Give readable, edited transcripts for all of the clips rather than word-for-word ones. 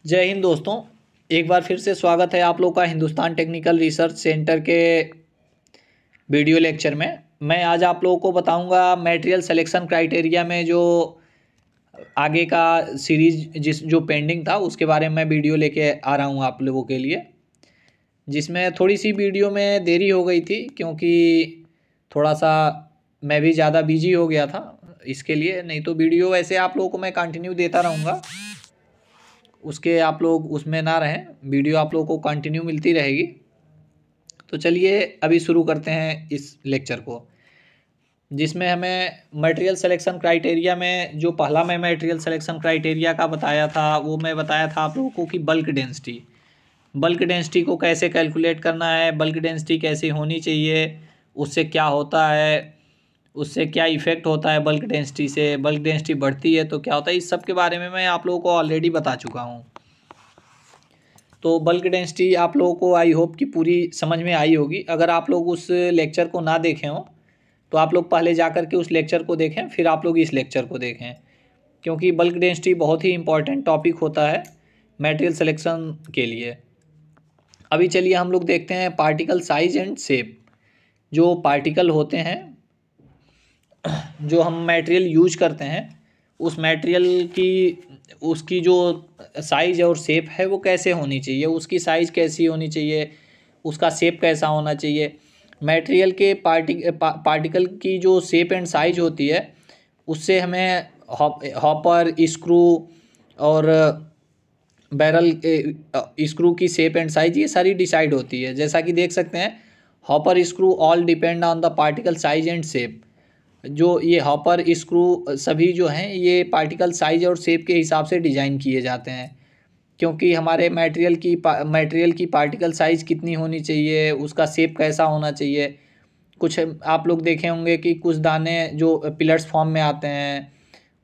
जय हिंद दोस्तों। एक बार फिर से स्वागत है आप लोग का हिंदुस्तान टेक्निकल रिसर्च सेंटर के वीडियो लेक्चर में। मैं आज आप लोगों को बताऊंगा मटेरियल सिलेक्शन क्राइटेरिया में जो आगे का सीरीज जो पेंडिंग था उसके बारे में वीडियो लेके आ रहा हूँ आप लोगों के लिए, जिसमें थोड़ी सी वीडियो में देरी हो गई थी क्योंकि थोड़ा सा मैं भी ज़्यादा बिजी हो गया था इसके लिए। नहीं तो वीडियो वैसे आप लोगों को मैं कंटिन्यू देता रहूँगा, उसके आप लोग उसमें ना रहें, वीडियो आप लोगों को कंटिन्यू मिलती रहेगी। तो चलिए अभी शुरू करते हैं इस लेक्चर को, जिसमें हमें मटेरियल सिलेक्शन क्राइटेरिया में जो पहला मैं मटेरियल सिलेक्शन क्राइटेरिया का बताया था वो मैं बताया था आप लोगों को कि बल्क डेंसिटी को कैसे कैलकुलेट करना है, बल्क डेंसिटी कैसे होनी चाहिए, उससे क्या होता है, उससे क्या इफ़ेक्ट होता है, बल्क डेंसिटी से बल्क डेंसिटी बढ़ती है तो क्या होता है, इस सब के बारे में मैं आप लोगों को ऑलरेडी बता चुका हूँ। तो बल्क डेंसिटी आप लोगों को आई होप कि पूरी समझ में आई होगी। अगर आप लोग उस लेक्चर को ना देखें हो तो आप लोग पहले जा कर के उस लेक्चर को देखें, फिर आप लोग इस लेक्चर को देखें, क्योंकि बल्क डेंसिटी बहुत ही इंपॉर्टेंट टॉपिक होता है मटेरियल सिलेक्शन के लिए। अभी चलिए हम लोग देखते हैं पार्टिकल साइज एंड शेप। जो पार्टिकल होते हैं जो हम मटेरियल यूज करते हैं उस मटेरियल की उसकी जो साइज़ और शेप है वो कैसे होनी चाहिए, उसकी साइज़ कैसी होनी चाहिए, उसका शेप कैसा होना चाहिए। मटेरियल के पार्टिकल की जो शेप एंड साइज होती है उससे हमें हॉपर, स्क्रू और बैरल स्क्रू की शेप एंड साइज ये सारी डिसाइड होती है। जैसा कि देख सकते हैं hopper screw all depend on the particle size and shape. जो ये हॉपर स्क्रू सभी जो हैं ये पार्टिकल साइज और शेप के हिसाब से डिज़ाइन किए जाते हैं, क्योंकि हमारे मटेरियल की पार्टिकल साइज़ कितनी होनी चाहिए, उसका शेप कैसा होना चाहिए। कुछ आप लोग देखे होंगे कि कुछ दाने जो पिलर्स फॉर्म में आते हैं,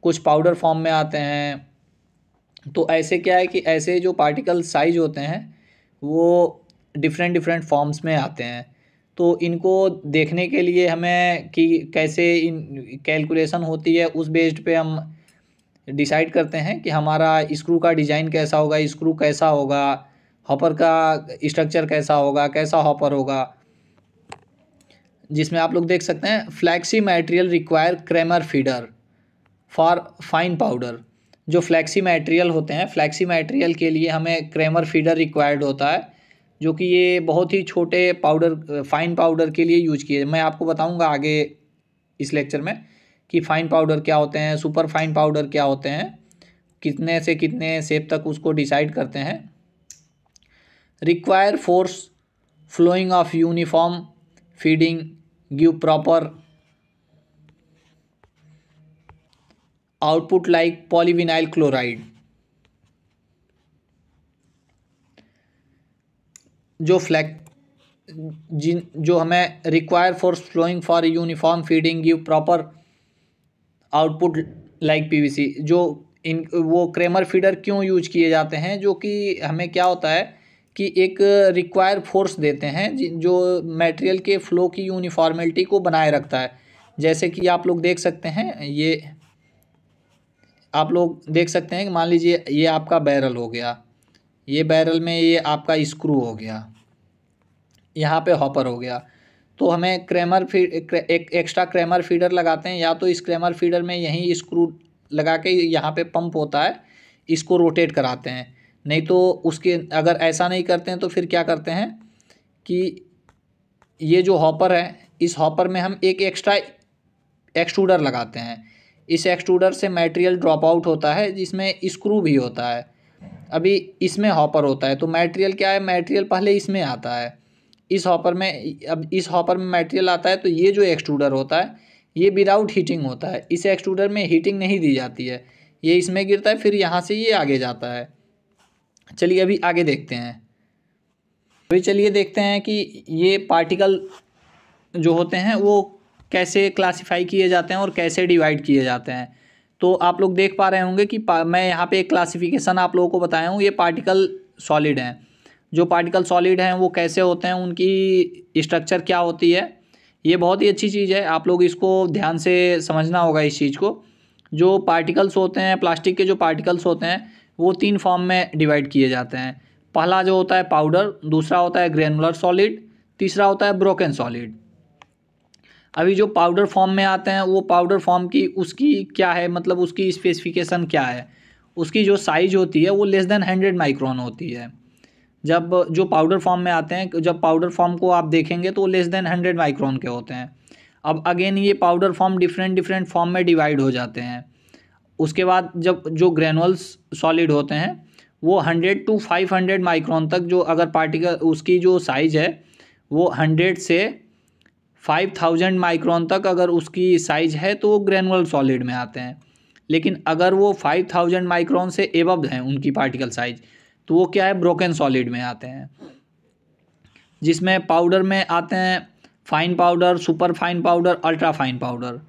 कुछ पाउडर फॉर्म में आते हैं। तो ऐसे क्या है कि ऐसे जो पार्टिकल साइज होते हैं वो डिफरेंट डिफरेंट फॉर्म्स में आते हैं। तो इनको देखने के लिए हमें कि कैसे इन कैलकुलेशन होती है उस बेस्ड पे हम डिसाइड करते हैं कि हमारा स्क्रू का डिज़ाइन कैसा होगा, स्क्रू कैसा होगा, हॉपर का स्ट्रक्चर कैसा होगा, कैसा हॉपर होगा। जिसमें आप लोग देख सकते हैं flexi material require cramer feeder for fine powder. जो फ्लैक्सी मटेरियल होते हैं, फ्लैक्सी मटेरियल के लिए हमें क्रेमर फीडर रिक्वायर्ड होता है, जो कि ये बहुत ही छोटे पाउडर फाइन पाउडर के लिए यूज किए। मैं आपको बताऊंगा आगे इस लेक्चर में कि फाइन पाउडर क्या होते हैं, सुपर फाइन पाउडर क्या होते हैं, कितने से कितने शेप तक उसको डिसाइड करते हैं। Require force flowing of uniform feeding give proper output like polyvinyl chloride. जो हमें require force flowing for uniform feeding give proper output like PVC. जो इन वो क्रेमर फीडर क्यों यूज किए जाते हैं, जो कि हमें क्या होता है कि एक रिक्वायर फोर्स देते हैं जो मटेरियल के फ्लो की यूनिफॉर्मिलिटी को बनाए रखता है। जैसे कि आप लोग देख सकते हैं, ये आप लोग देख सकते हैं कि मान लीजिए ये आपका बैरल हो गया, ये बैरल में ये आपका स्क्रू हो गया, यहाँ पे हॉपर हो गया। तो हमें एक एक्स्ट्रा क्रेमर फीडर लगाते हैं, या तो इस क्रेमर फीडर में यहीं स्क्रू लगा के यहाँ पे पंप होता है, इसको रोटेट कराते हैं। नहीं तो उसके अगर ऐसा नहीं करते हैं तो फिर क्या करते हैं कि ये जो हॉपर है इस हॉपर में हम एक एक्स्ट्रा एक्सट्रूडर लगाते हैं। इस एक्सट्रूडर से मटेरियल ड्रॉप आउट होता है, जिसमें स्क्रू भी होता है। अभी इसमें हॉपर होता है तो मटेरियल क्या है, मटेरियल पहले इसमें आता है इस हॉपर में। अब इस हॉपर में मटेरियल आता है तो ये जो एक्सट्रूडर होता है ये विदाउट हीटिंग होता है। इस एक्सट्रूडर में हीटिंग नहीं दी जाती है, ये इसमें गिरता है, फिर यहाँ से ये आगे जाता है। चलिए अभी आगे देखते हैं। अभी चलिए देखते हैं कि ये पार्टिकल जो होते हैं वो कैसे क्लासिफाई किए जाते हैं और कैसे डिवाइड किए जाते हैं। तो आप लोग देख पा रहे होंगे कि मैं यहाँ पे एक क्लासिफिकेशन आप लोगों को बताया हूँ। ये पार्टिकल सॉलिड हैं, जो पार्टिकल सॉलिड हैं वो कैसे होते हैं, उनकी स्ट्रक्चर क्या होती है। ये बहुत ही अच्छी चीज़ है, आप लोग इसको ध्यान से समझना होगा इस चीज़ को। जो पार्टिकल्स होते हैं, प्लास्टिक के जो पार्टिकल्स होते हैं वो 3 फॉर्म में डिवाइड किए जाते हैं। पहला जो होता है पाउडर, दूसरा होता है ग्रेनुलर सॉलिड, तीसरा होता है ब्रोकन सॉलिड। अभी जो पाउडर फॉर्म में आते हैं वो पाउडर फॉर्म की उसकी क्या है, मतलब उसकी स्पेसिफिकेशन क्या है, उसकी जो साइज़ होती है वो लेस देन 100 माइक्रोन होती है। जब जो पाउडर फॉर्म में आते हैं, जब पाउडर फॉर्म को आप देखेंगे तो वो लेस देन 100 माइक्रोन के होते हैं। अब अगेन ये पाउडर फॉर्म डिफरेंट फॉर्म में डिवाइड हो जाते हैं। उसके बाद जब जो ग्रेनुअल्स सॉलिड होते हैं वो 100 टू 500 माइक्रोन तक, जो अगर पार्टिकल उसकी जो साइज़ है वो 100 से 5000 माइक्रोन तक अगर उसकी साइज़ है तो वो ग्रेनुअल सॉलिड में आते हैं। लेकिन अगर वो 5000 माइक्रोन से एबव हैं उनकी पार्टिकल साइज, तो वो क्या है, ब्रोकन सॉलिड में आते हैं। जिसमें पाउडर में आते हैं fine powder, super fine powder, ultra fine powder.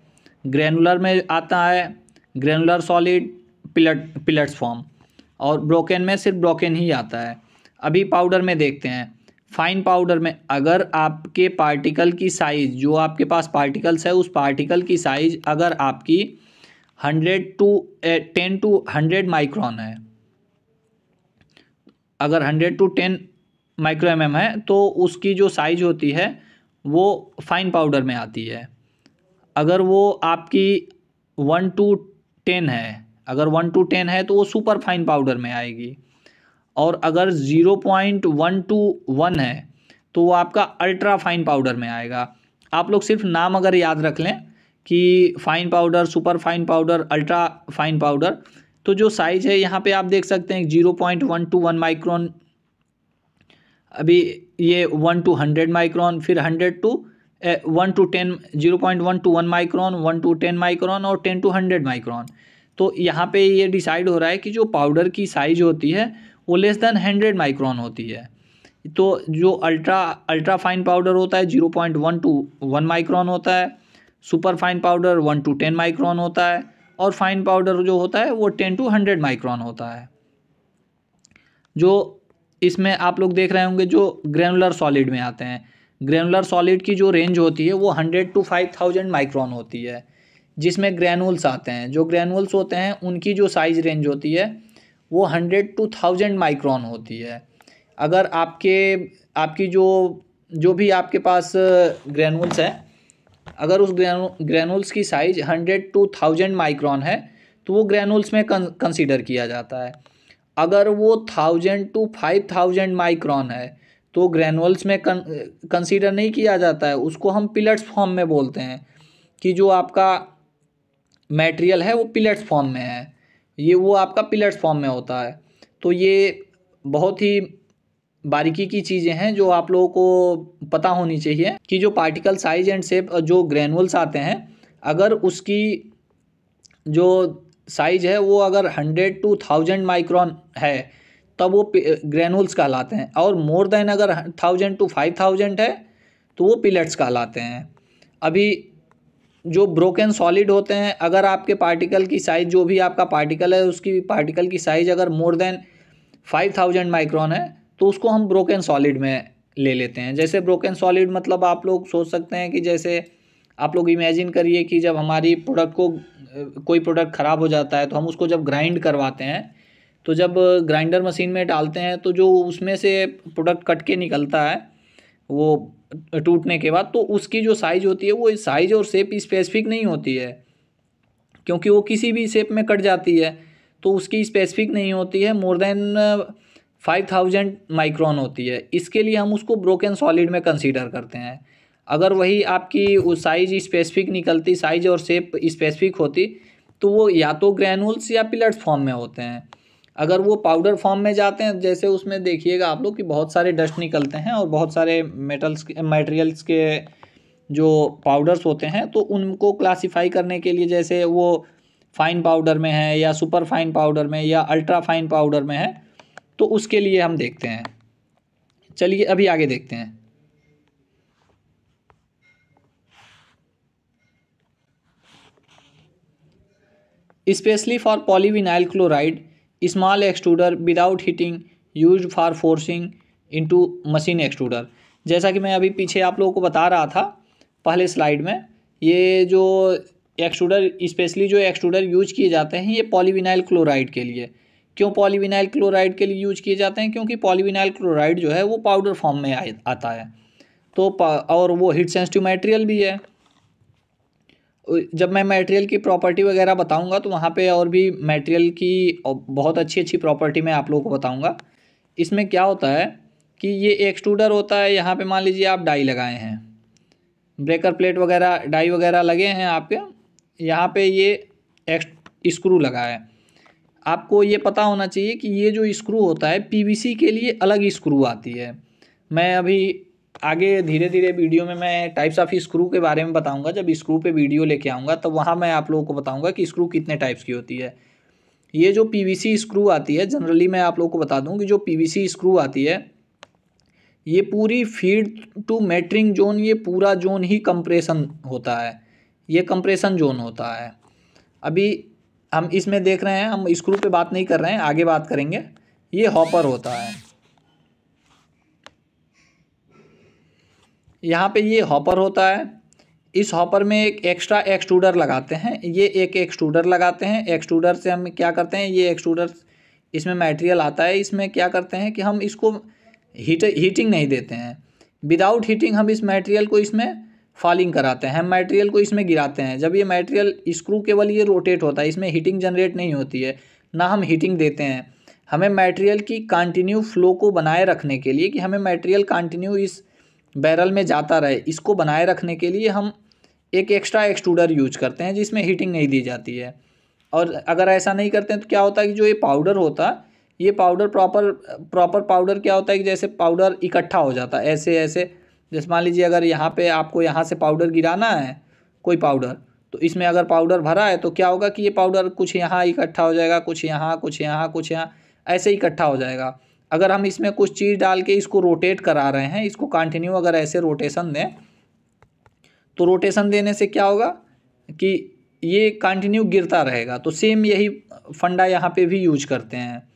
Granular में आता है ग्रेनुलर सॉलिड, पिलेट्स फॉर्म, और ब्रोकन में सिर्फ ब्रोकन ही आता है। अभी पाउडर में देखते हैं। फाइन पाउडर में अगर आपके पार्टिकल की साइज़, जो आपके पास पार्टिकल्स है उस पार्टिकल की साइज़ अगर आपकी 10 टू 100 माइक्रोन है, अगर 100 टू 10 माइक्रो mm है तो उसकी जो साइज़ होती है वो फाइन पाउडर में आती है। अगर वो आपकी 1 टू 10 है, अगर 1 टू 10 है तो वो सुपर फाइन पाउडर में आएगी। और अगर 0.1 टू 1 है तो वो आपका अल्ट्रा फाइन पाउडर में आएगा। आप लोग सिर्फ नाम अगर याद रख लें कि fine powder, super fine powder, ultra fine powder, तो जो साइज़ है यहाँ पे आप देख सकते हैं 0.1 टू 1 माइक्रोन, अभी ये 1 टू 100 माइक्रोन, फिर 100 to 1 to 10, 0.1 to 1 micron, 1 to 10 micron और 10 टू 100 माइक्रोन। तो यहाँ पे ये डिसाइड हो रहा है कि जो पाउडर की साइज़ होती है वो लेस देन 100 माइक्रोन होती है। तो जो अल्ट्रा फाइन पाउडर होता है 0.1 टू 1 माइक्रोन होता है, super fine powder 1 to 10 micron होता है, और फाइन पाउडर जो होता है वो 10 टू 100 माइक्रोन होता है। जो इसमें आप लोग देख रहे होंगे जो ग्रेनुलर सॉलिड में आते हैं, ग्रेनुलर सॉलिड की जो रेंज होती है वो 100 टू 5000 माइक्रोन होती है। जिसमें ग्रेनुल्स आते हैं, जो ग्रेनुल्स होते हैं उनकी जो साइज़ रेंज होती है वो 100 टू 1000 माइक्रोन होती है। अगर आपकी जो भी आपके पास ग्रेनुल्स है, अगर उस ग्रेनुल्स की साइज़ 100 टू 1000 माइक्रोन है तो वो ग्रेनुल्स में कंसीडर किया जाता है। अगर वो 1000 टू 5000 माइक्रोन है तो ग्रेनुल्स में कंसीडर नहीं किया जाता है, उसको हम पिलेट्स फॉर्म में बोलते हैं कि जो आपका मटेरियल है वो पिलेट्स फॉर्म में है, ये वो आपका पिलेट्स फॉर्म में होता है। तो ये बहुत ही बारीकी की चीज़ें हैं जो आप लोगों को पता होनी चाहिए कि जो पार्टिकल साइज एंड शेप जो ग्रेनुल्स आते हैं, अगर उसकी जो साइज़ है वो अगर 100 टू 1000 माइक्रोन है तब वो ग्रेनुल्स कहलाते हैं, और मोर देन अगर 1000 टू 5000 है तो वो पिलेट्स कहलाते हैं। अभी जो ब्रोकन सॉलिड होते हैं, अगर आपके पार्टिकल की साइज़, जो भी आपका पार्टिकल है उसकी पार्टिकल की साइज़ अगर मोर देन 5000 माइक्रोन है तो उसको हम ब्रोकन सॉलिड में ले लेते हैं। जैसे ब्रोकन सॉलिड मतलब आप लोग सोच सकते हैं कि जैसे आप लोग इमेजिन करिए कि जब हमारी प्रोडक्ट को कोई प्रोडक्ट ख़राब हो जाता है तो हम उसको जब ग्राइंड करवाते हैं, तो जब ग्राइंडर मशीन में डालते हैं तो जो उसमें से प्रोडक्ट कट के निकलता है वो टूटने के बाद, तो उसकी जो साइज़ होती है वो साइज़ और शेप स्पेसिफिक नहीं होती है, क्योंकि वो किसी भी शेप में कट जाती है तो उसकी स्पेसिफिक नहीं होती है, मोर देन 5000 माइक्रोन होती है। इसके लिए हम उसको ब्रोकन सॉलिड में कंसीडर करते हैं। अगर वही आपकी उस साइज़ स्पेसिफिक निकलती, साइज़ और शेप स्पेसिफिक होती, तो वो या तो ग्रेनुल्स या पिलेट्स फॉर्म में होते हैं। अगर वो पाउडर फॉर्म में जाते हैं, जैसे उसमें देखिएगा आप लोग कि बहुत सारे डस्ट निकलते हैं और बहुत सारे मटेरियल्स के जो पाउडर्स होते हैं, तो उनको क्लासिफाई करने के लिए जैसे वो फाइन पाउडर में है या सुपर फाइन पाउडर में या अल्ट्रा फाइन पाउडर में है, तो उसके लिए हम देखते हैं। चलिए अभी आगे देखते हैं। Specially for polyvinyl chloride, small extruder without heating used for forcing into machine extruder. जैसा कि मैं अभी पीछे आप लोगों को बता रहा था पहले स्लाइड में, ये जो एक्सट्रूडर, स्पेशली जो एक्सट्रूडर यूज किए जाते हैं ये पॉलीविनाइल क्लोराइड के लिए, क्यों पॉलीविनाइल क्लोराइड के लिए यूज किए जाते हैं? क्योंकि पॉलीविनाइल क्लोराइड जो है वो पाउडर फॉर्म में आता है, तो और वो हीट सेंसिटिव मटेरियल भी है। जब मैं मटेरियल की प्रॉपर्टी वगैरह बताऊंगा तो वहाँ पे और भी मटेरियल की बहुत अच्छी अच्छी प्रॉपर्टी मैं आप लोगों को बताऊंगा। इसमें क्या होता है कि ये एक्सट्रूडर होता है, यहाँ पे मान लीजिए आप डाई लगाए हैं, ब्रेकर प्लेट वगैरह डाई वगैरह लगे हैं आपके, यहाँ पे ये स्क्रू लगा है। आपको ये पता होना चाहिए कि ये जो स्क्रू होता है पीवीसी के लिए अलग स्क्रू आती है। मैं अभी आगे धीरे धीरे वीडियो में मैं टाइप्स ऑफ स्क्रू के बारे में बताऊंगा। जब स्क्रू पे वीडियो लेके आऊँगा तब वहाँ मैं आप लोगों को बताऊंगा कि स्क्रू कितने टाइप्स की होती है। ये जो पीवीसी स्क्रू आती है, जनरली मैं आप लोगों को बता दूं कि जो पीवीसी स्क्रू आती है ये पूरी फीड टू मेटरिंग जोन, ये पूरा जोन ही कंप्रेशन होता है, ये कंप्रेशन जोन होता है। अभी हम इसमें देख रहे हैं, हम स्क्रू पे बात नहीं कर रहे हैं, आगे बात करेंगे। ये हॉपर होता है, यहाँ पे ये हॉपर होता है। इस हॉपर में एक एक्स्ट्रा एक्सट्रूडर लगाते हैं, ये एक एक्सट्रूडर लगाते हैं। एक्सट्रूडर से हम क्या करते हैं, ये एक्सट्रूडर इसमें मटेरियल आता है, इसमें क्या करते हैं कि हम इसको हीटिंग नहीं देते हैं। विदाउट हीटिंग हम इस मटेरियल को इसमें फॉलिंग कराते हैं, हम मटेरियल को इसमें गिराते हैं। जब ये मटेरियल स्क्रू केवल ये रोटेट होता है, इसमें हीटिंग जनरेट नहीं होती है, ना हम हीटिंग देते हैं। हमें मटेरियल की कंटिन्यू फ्लो को बनाए रखने के लिए, कि हमें मटेरियल कंटिन्यू इस बैरल में जाता रहे, इसको बनाए रखने के लिए हम एक एक्स्ट्रा एक्सट्रूडर यूज करते हैं जिसमें हीटिंग नहीं दी जाती है। और अगर ऐसा नहीं करते हैं तो क्या होता है कि जो ये पाउडर होता है, ये पाउडर प्रॉपर पाउडर क्या होता है कि जैसे पाउडर इकट्ठा हो जाता है ऐसे ऐसे। जैसे मान लीजिए अगर यहाँ पे आपको यहाँ से पाउडर गिराना है कोई पाउडर, तो इसमें अगर पाउडर भरा है तो क्या होगा कि ये पाउडर कुछ यहाँ इकट्ठा हो जाएगा, कुछ यहाँ, कुछ यहाँ, कुछ यहाँ, ऐसे इकट्ठा हो जाएगा। अगर हम इसमें कुछ चीज़ डाल के इसको रोटेट करा रहे हैं, इसको कंटिन्यू अगर ऐसे रोटेशन दें, तो रोटेशन देने से क्या होगा कि ये कंटिन्यू गिरता रहेगा। तो सेम यही फंडा यहाँ पे भी यूज करते हैं।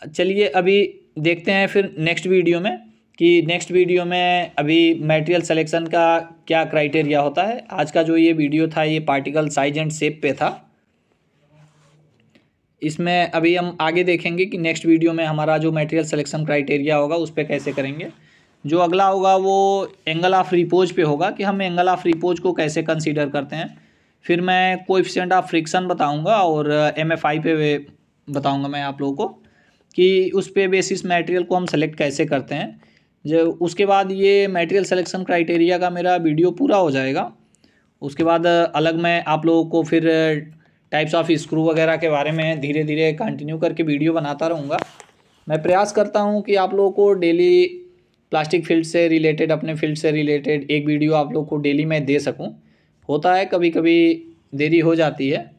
चलिए अभी देखते हैं फिर नेक्स्ट वीडियो में, कि नेक्स्ट वीडियो में अभी मटेरियल सिलेक्शन का क्या क्राइटेरिया होता है। आज का जो ये वीडियो था ये पार्टिकल साइज एंड शेप पे था। इसमें अभी हम आगे देखेंगे कि नेक्स्ट वीडियो में हमारा जो मटेरियल सिलेक्शन क्राइटेरिया होगा उस पर कैसे करेंगे। जो अगला होगा वो एंगल ऑफ रिपोज पे होगा, कि हम एंगल ऑफ रिपोज को कैसे कंसीडर करते हैं। फिर मैं कोएफिशिएंट ऑफ फ्रिक्शन बताऊंगा और MFI पे बताऊंगा मैं आप लोगों को, कि उस पे बेसिस मटेरियल को हम सेलेक्ट कैसे करते हैं। जो उसके बाद ये मटेरियल सिलेक्शन क्राइटेरिया का मेरा वीडियो पूरा हो जाएगा। उसके बाद अलग मैं आप लोगों को फिर टाइप्स ऑफ स्क्रू वगैरह के बारे में धीरे धीरे कंटिन्यू करके वीडियो बनाता रहूँगा। मैं प्रयास करता हूँ कि आप लोगों को डेली प्लास्टिक फील्ड से रिलेटेड, अपने फील्ड से रिलेटेड एक वीडियो आप लोग को डेली मैं दे सकूं। होता है कभी कभी देरी हो जाती है।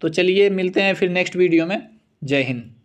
तो चलिए मिलते हैं फिर नेक्स्ट वीडियो में। जय हिंद।